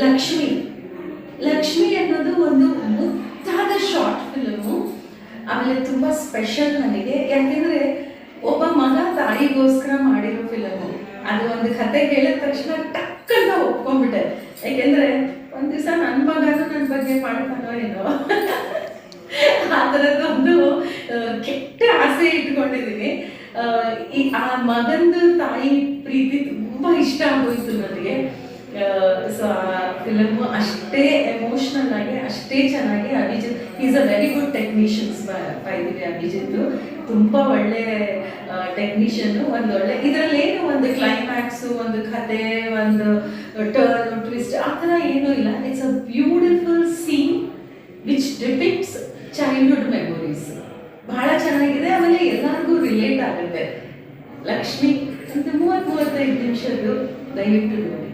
ಲಕ್ಷ್ಮಿ ಲಕ್ಷ್ಮಿ ಅನ್ನೋದು ಒಂದು ಮುದ್ದಾದ ಶಾರ್ಟ್ ಫಿಲ್ಮು. ಆಮೇಲೆ ತುಂಬ ಸ್ಪೆಷಲ್ ನನಗೆ, ಯಾಕೆಂದರೆ ಒಬ್ಬ ಮಗ ತಾಯಿಗೋಸ್ಕರ ಮಾಡಿರೋ ಫಿಲಮು. ಅದು ಒಂದು ಕತೆ ಕೇಳಿದ ತಕ್ಷಣ ಟಕ್ಕಂತ ಒಪ್ಕೊಂಡ್ಬಿಟ್ಟೆ. ಯಾಕೆಂದರೆ ಒಂದು ದಿವಸ ನನ್ನ ಮಗನೂ ನನ್ನ ಬಗ್ಗೆ ಮಾಡ್ತಾನೋ ಏನೋ ಆ ಥರದ್ದೊಂದು ಕೆಟ್ಟ ಆಸೆ ಇಟ್ಕೊಂಡಿದ್ದೀನಿ. ಆ ಮಗಂದು ತಾಯಿ ಪ್ರೀತಿ ತುಂಬ ಇಷ್ಟ ಆಗೋಯ್ತು ನನಗೆ. ಸೊ ಆ ಫಿಲಮು ಅಷ್ಟೇ ಎಮೋಷ್ನಲ್ ಆಗಿ ಅಷ್ಟೇ ಚೆನ್ನಾಗಿ Abhijit is a very good technicians ಬೈದಿದೆ. ಅಭಿಜಿತ್ ತುಂಬ ಒಳ್ಳೆ ಟೆಕ್ನಿಷಿಯನ್ನು. ಒಂದು ಒಳ್ಳೆ ಇದರಲ್ಲೇನು ಒಂದು ಕ್ಲೈಮ್ಯಾಕ್ಸು, ಒಂದು ಕತೆ, ಒಂದು ಟರ್ನ್ ಟ್ವಿಸ್ಟ್ ಆ ಥರ ಏನೂ ಇಲ್ಲ. It's a beautiful scene which depicts childhood memories. ಬಹಳ ಚೆನ್ನಾಗಿದೆ. ಆಮೇಲೆ ಎಲ್ಲರಿಗೂ ರಿಲೇಟ್ ಆಗುತ್ತೆ. ಲಕ್ಷ್ಮಿ ಒಂದು 30-35 ನಿಮಿಷದ್ದು, ದಯವಿಟ್ಟು ನೋಡಿ.